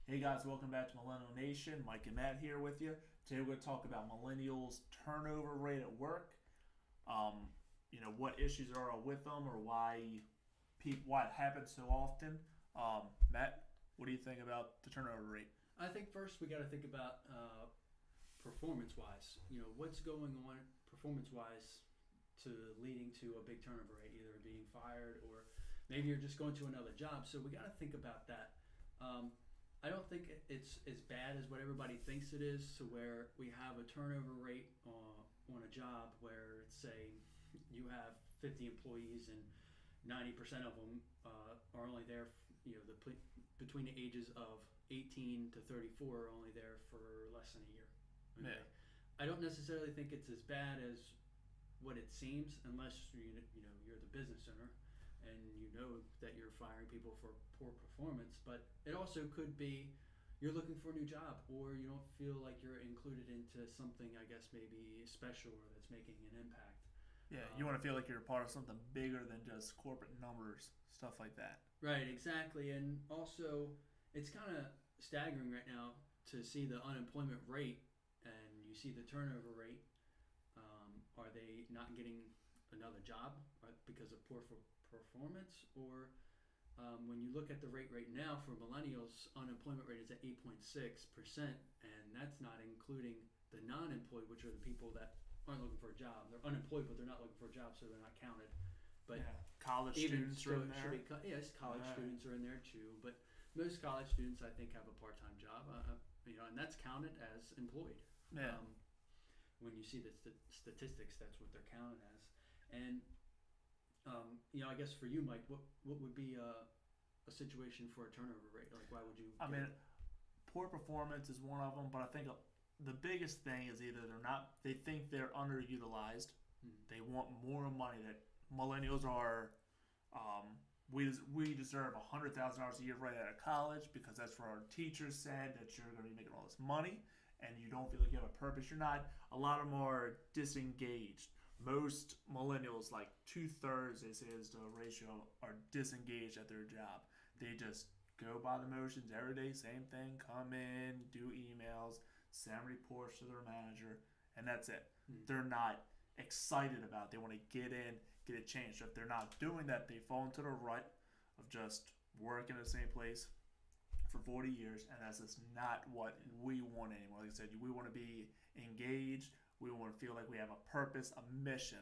Hey guys, welcome back to Millennial Nation. Mike and Matt here with you. Today we're going to talk about millennials' turnover rate at work. What issues there are with them, or why it happens so often. Matt, what do you think about the turnover rate? I think first we got to think about performance-wise. What's going on performance-wise to leading to a big turnover rate, either being fired or maybe you're just going to another job. So we got to think about that. I don't think it's as bad as what everybody thinks it is. So where we have a turnover rate on a job where it's say you have 50 employees and 90% of them are only there. Between the ages of 18 to 34 are only there for less than a year. Okay? Yeah. I don't necessarily think it's as bad as what it seems, unless you're the business owner and you know that you're firing people for poor performance. But it also could be you're looking for a new job, or you don't feel like you're included into something, I guess maybe special or that's making an impact. Yeah, you want to feel like you're a part of something bigger than just corporate numbers, stuff like that. Right, exactly. And also, it's kind of staggering right now to see the unemployment rate and you see the turnover rate. Are they not getting another job because of poor performance? Or when you look at the rate right now for millennials, unemployment rate is at 8.6%, and that's not including the non-employed, which are the people that aren't looking for a job. They're unemployed, but they're not looking for a job, so they're not counted. But yeah, college even students are in there. yes, college Right. students are in there too. But most college students, I think, have a part-time job. And that's counted as employed. Yeah. When you see the statistics, that's what they're counted as. And I guess for you, Mike, what would be a situation for a turnover rate? Like, why would you? I mean, poor performance is one of them, but I think the biggest thing is either they think they're underutilized, they want more money. That millennials are, we deserve $100,000 a year right out of college because that's what our teachers said, that you're going to be making all this money, and you don't feel like you have a purpose. You're not. A lot of them are disengaged. Most millennials, like 2/3, they say is the ratio, are disengaged at their job. They just go by the motions every day, same thing, come in, do emails, send reports to their manager, and that's it. They're not excited about it. They want to get in, get it changed. So if they're not doing that, they fall into the rut of just working in the same place for 40 years, and that's just not what we want anymore. Like I said, we want to be engaged. We want to feel like we have a purpose, a mission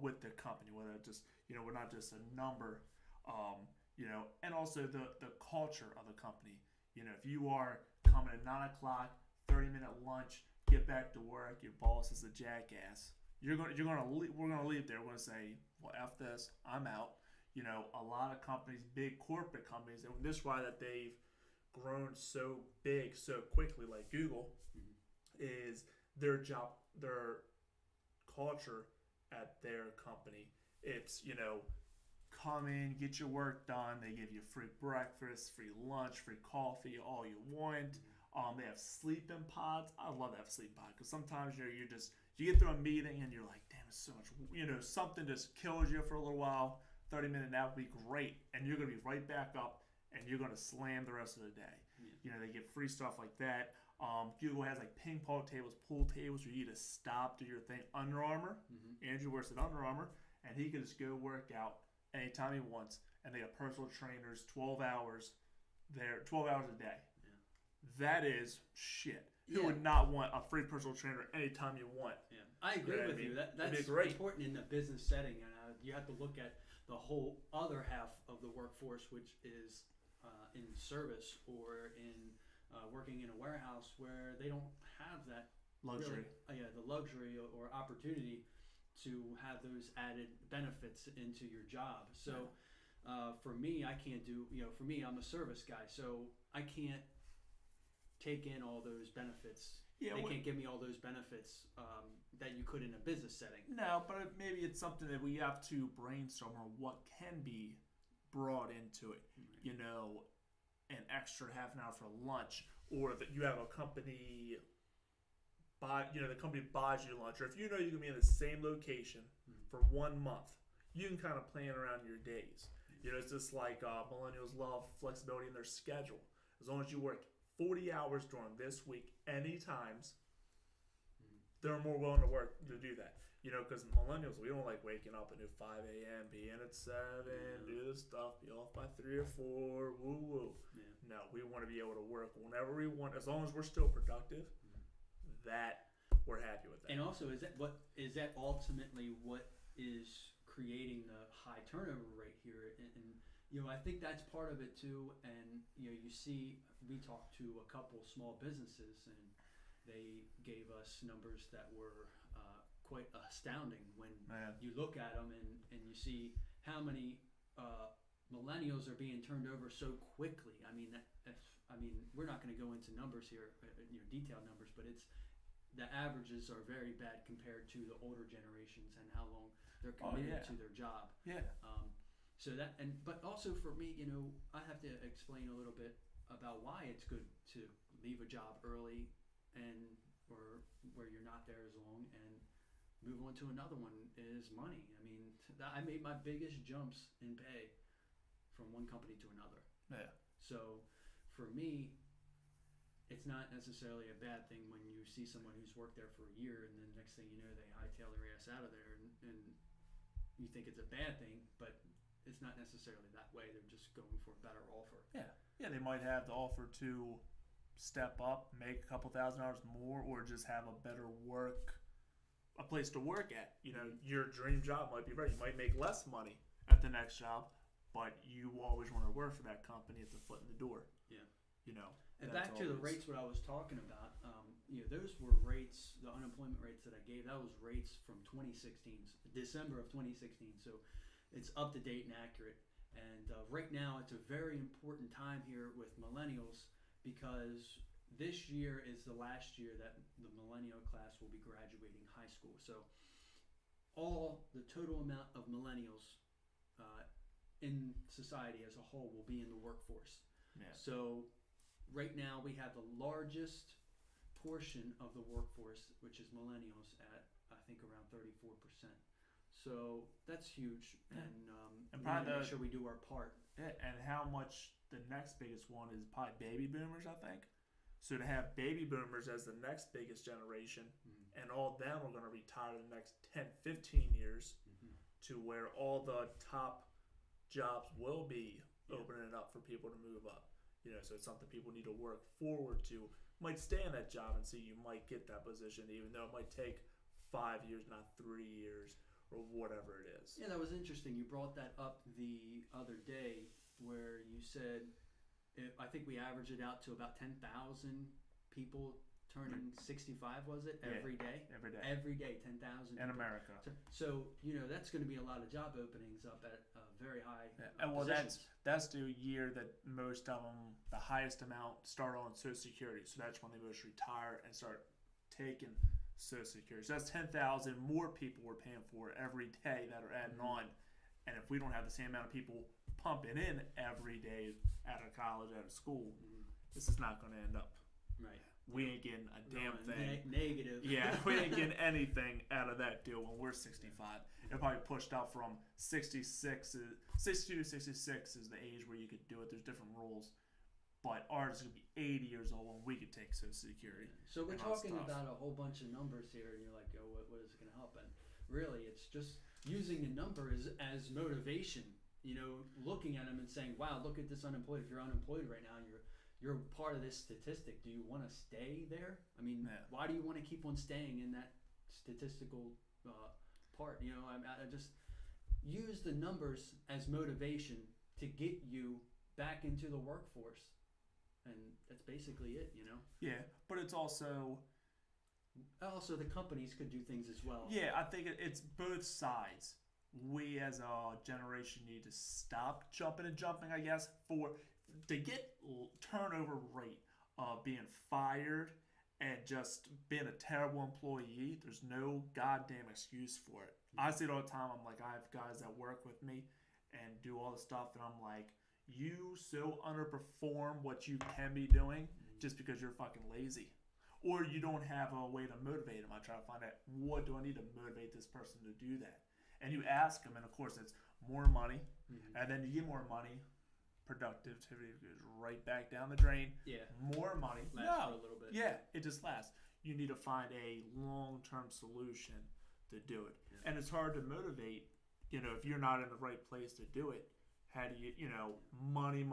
with the company, whether it's just, we're not just a number, and also the culture of the company. If you are coming at 9 o'clock, 30-minute lunch, get back to work, your boss is a jackass, we're going to leave there. We're going to say, well, F this, I'm out. A lot of companies, big corporate companies, and this is why that they've grown so big so quickly, like Google, is their culture at their company. It's, come in, get your work done. They give you free breakfast, free lunch, free coffee, all you want. They have sleeping pods. I love that sleeping pod because sometimes you get through a meeting and you're like, damn, it's so much. Something just kills you for a little while. 30-minute nap would be great, and you're gonna be right back up, and you're gonna slam the rest of the day. Yeah. They get free stuff like that. Google has like ping pong tables, pool tables where you just stop, do your thing. Under Armour, Andrew works at Under Armour, and he can just go work out anytime he wants, and they have personal trainers, 12 hours there, 12 hours a day. That is shit. Who would not want a free personal trainer anytime you want? Yeah, I agree with you. That's important in the business setting, and you have to look at the whole other half of the workforce, which is in service or in working in a warehouse where they don't have that luxury. The luxury or opportunity to have those added benefits into your job. So for me, I can't do. For me, I'm a service guy, so I can't take in all those benefits. They can't give me all those benefits that you could in a business setting. No, but maybe it's something that we have to brainstorm on what can be brought into it. An extra half an hour for lunch, or that you have a company the company buys you lunch, or if you're going to be in the same location for 1 month, you can kind of plan around your days. It's just like millennials love flexibility in their schedule. As long as you work 40 hours during this week, any times, they're more willing to work to do that. You know, because millennials, we don't like waking up at 5 a.m., being at 7, do this stuff, be off by 3 or 4, woo woo. Yeah. No, we want to be able to work whenever we want, as long as we're still productive. That we're happy with that. And also, is that ultimately what is creating the high turnover rate here? And you know, I think that's part of it too. And you know, we talked to a couple small businesses, and they gave us numbers that were quite astounding when you look at them and you see how many millennials are being turned over so quickly. I mean, we're not going to go into numbers here, detailed numbers, but the averages are very bad compared to the older generations and how long they're committed to their job. Yeah. But also for me, you know, I have to explain a little bit about why it's good to leave a job early or where you're not there as long and move on to another one is money. I mean, I made my biggest jumps in pay from one company to another. Yeah. So for me, it's not necessarily a bad thing when you see someone who's worked there for a year and then next thing you know they hightail their ass out of there and you think it's a bad thing, but it's not necessarily that way. They're just going for a better offer. Yeah. Yeah, they might have the offer to step up, make a couple $1,000 more, or just have a better a place to work at. You know, your dream job might be right. You might make less money at the next job, but you always want to work for that company. It's a foot in the door. Yeah. You know. And back to the rates, what I was talking about, those were rates, the unemployment rates that I gave, that was rates from 2016, December of 2016. So it's up to date and accurate. And right now, it's a very important time here with millennials because this year is the last year that the millennial class will be graduating high school. So the total amount of millennials in society as a whole will be in the workforce. Yeah. So right now we have the largest portion of the workforce, which is millennials, at I think around 34%. So that's huge, and we need to make sure we do our part. Yeah, and how much the next biggest one is probably baby boomers, I think. So to have baby boomers as the next biggest generation, and all of them are going to retire in the next 10, 15 years, to where all the top jobs will be opening it up for people to move up. You know, so it's something people need to work forward to. Might stay in that job and see you might get that position, even though it might take 5 years, not 3 years, or whatever it is. Yeah, that was interesting. You brought that up the other day where you said, I think we average it out to about 10,000 people turning 65, was it? Every day? Every day. Every day, 10,000 in America. So, you know, that's going to be a lot of job openings up at very high and well, positions. that's the year that most of them, the highest amount, start on Social Security. So that's when they most retire and start taking Social Security. So that's 10,000 more people we're paying for every day that are adding on. And if we don't have the same amount of people pumping in every day out of college, out of school, this is not going to end up. Right. We ain't getting a damn thing. Negative. Yeah, we ain't getting anything out of that deal when we're 65. It'll probably pushed up from 62 to 66 is the age where you could do it. There's different rules. But ours is going to be 80 years old when we could take Social Security. So we're talking about a whole bunch of numbers here, and you're like, oh, what is it going to help? And really, it's just using the numbers as motivation. You know, looking at them and saying, wow, look at this unemployed. If you're unemployed right now, you're part of this statistic. Do you want to stay there? I mean, why do you want to keep on staying in that statistical part? You know, I just use the numbers as motivation to get you back into the workforce. And that's basically it, you know? Yeah, but it's also the companies could do things as well. Yeah, I think it's both sides. We as a generation need to stop jumping, I guess, to get turnover rate of being fired and just being a terrible employee. There's no goddamn excuse for it. I see it all the time. I'm like, I have guys that work with me and do all the stuff, and I'm like, you so underperform what you can be doing just because you're fucking lazy. Or you don't have a way to motivate them. I try to find out, what do I need to motivate this person to do that? And you ask them, and of course it's more money, and then you get more money, productivity goes right back down the drain. Yeah. More money. Lasts for a little bit. Yeah, it just lasts. You need to find a long-term solution to do it. Yeah. And it's hard to motivate, if you're not in the right place to do it. How do you, money.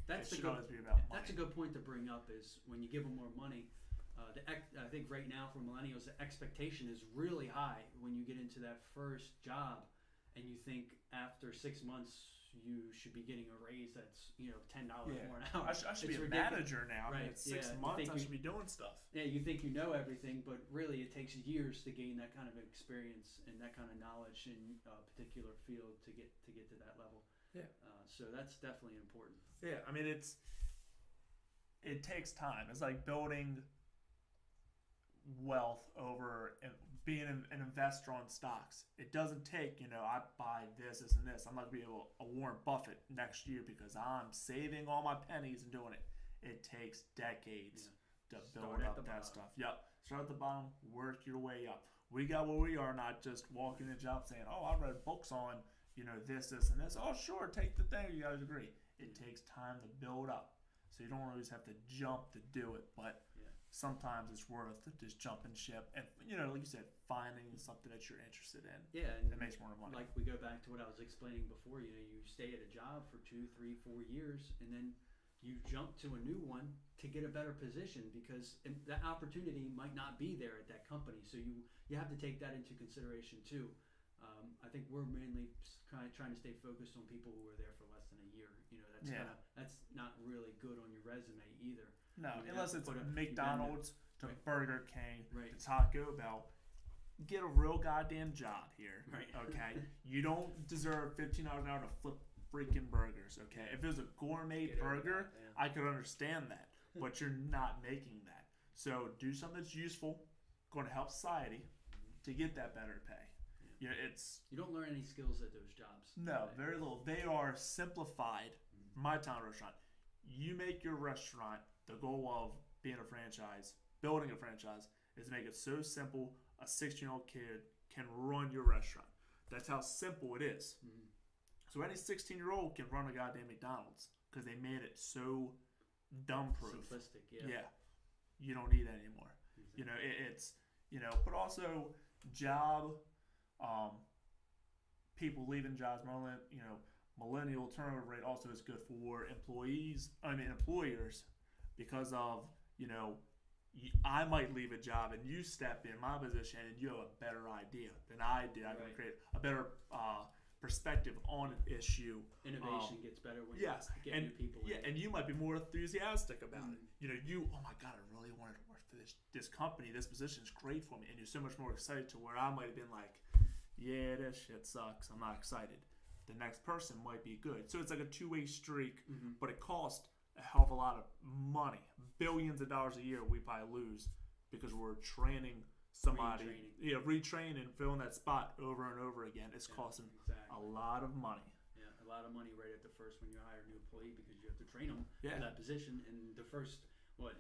That's it should a good, always be about money. That's a good point to bring up is when you give them more money, I think right now for millennials, the expectation is really high when you get into that first job and you think after 6 months you should be getting a raise that's $10 more an hour. I should be a manager now. Right. I mean, it's 6 months. I should be doing stuff. Yeah, you think you know everything, but really it takes years to gain that kind of experience and that kind of knowledge in a particular field to get to that level. Yeah. So that's definitely important. Yeah, I mean it takes time. It's like building wealth over being an investor on stocks. It doesn't take, I buy this, and this. I'm not going to be a Warren Buffett next year because I'm saving all my pennies and doing it. It takes decades to build up that stuff. Yep. Start at the bottom, work your way up. We got where we are, not just walking in a job saying, oh, I read books on, this, and this. Oh, sure, take the thing. You got to agree. It takes time to build up. So you don't always have to jump to do it, but sometimes it's worth just jumping ship and, like you said, finding something that you're interested in. Yeah, and that makes more money. Like we go back to what I was explaining before, you stay at a job for 2, 3, 4 years, and then you jump to a new one to get a better position because that opportunity might not be there at that company. So you have to take that into consideration too. I think we're mainly trying to stay focused on people who are there for less than a year. That's not really good on your resume either. No, unless it's McDonald's to Burger King to Taco Bell. Get a real goddamn job here. Right. Okay? You don't deserve $15 an hour to flip freaking burgers. Okay? If it was a gourmet burger, I could understand that. But you're not making that. So do something that's useful, going to help society to get that better pay. You don't learn any skills at those jobs. No, very little. They are simplified. My town restaurant. You make your restaurant. The goal of being a franchise, building a franchise, is to make it so simple a 16-year-old kid can run your restaurant. That's how simple it is. Mm-hmm. So any 16-year-old can run a goddamn McDonald's because they made it so dumb-proof. Simplistic, Yeah. You don't need that anymore. Exactly. But also job, people leaving jobs, millennial turnover rate also is good for employers, because of, I might leave a job and you step in my position and you have a better idea than I did. I can create a better perspective on an issue. Innovation gets better when you get new people in. And you might be more enthusiastic about it. Oh my God, I really wanted to work for this company. This position is great for me. And you're so much more excited to where I might have been like, yeah, this shit sucks. I'm not excited. The next person might be good. So it's like a two-way streak, but it costs a hell of a lot of money. Billions of dollars a year we probably lose because we're training somebody. Retraining and filling that spot over and over again. It's costing a lot of money. Yeah, a lot of money right at the first when you hire a new employee because you have to train them for that position. And the first, like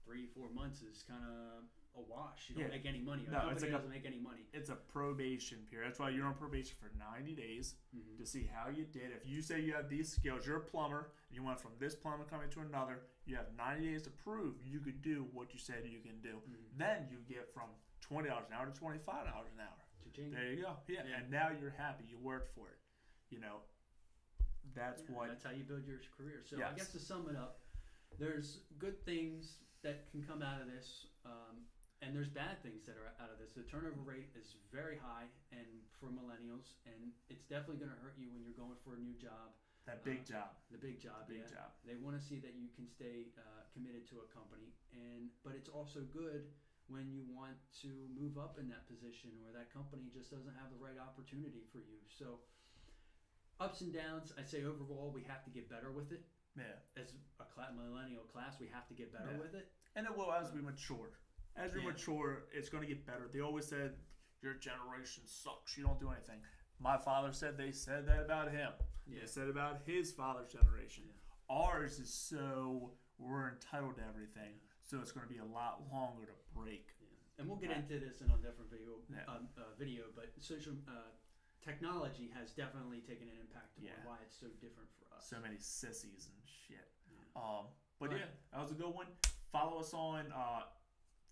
3-4 months is kind of a wash. You don't make any money. A company doesn't make any money. It's a probation period. That's why you're on probation for 90 days to see how you did. If you say you have these skills, you're a plumber, and you went from this plumber company to another, you have 90 days to prove you could do what you said you can do. Then you get from $20 an hour to $25 an hour. Cha-ching. There you go. Yeah, and now you're happy. You worked for it. That's how you build your career. So I guess to sum it up, there's good things that can come out of this. And there's bad things that are out of this. The turnover rate is very high and for millennials, and it's definitely going to hurt you when you're going for a new job. That big job. The big job, job. They want to see that you can stay committed to a company, but it's also good when you want to move up in that position or that company just doesn't have the right opportunity for you. So ups and downs, I'd say overall we have to get better with it. Yeah. As a millennial class, we have to get better with it. And it will as we mature. As we mature, it's going to get better. They always said, your generation sucks. You don't do anything. My father said they said that about him. Yeah. They said about his father's generation. Yeah. Ours is so we're entitled to everything. So it's going to be a lot longer to break. Yeah. And we'll get into this in a different video. But technology has definitely taken an impact on Yeah. why it's so different for us. So many sissies and shit. Yeah. But Right. yeah, that was a good one. Follow us on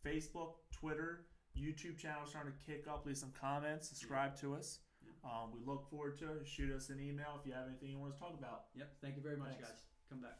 Facebook, Twitter, YouTube channel starting to kick up. Leave some comments. Subscribe to us. Yeah. We look forward to it. Shoot us an email if you have anything you want us to talk about. Yep. Thank you very much, Thanks. guys. Come back.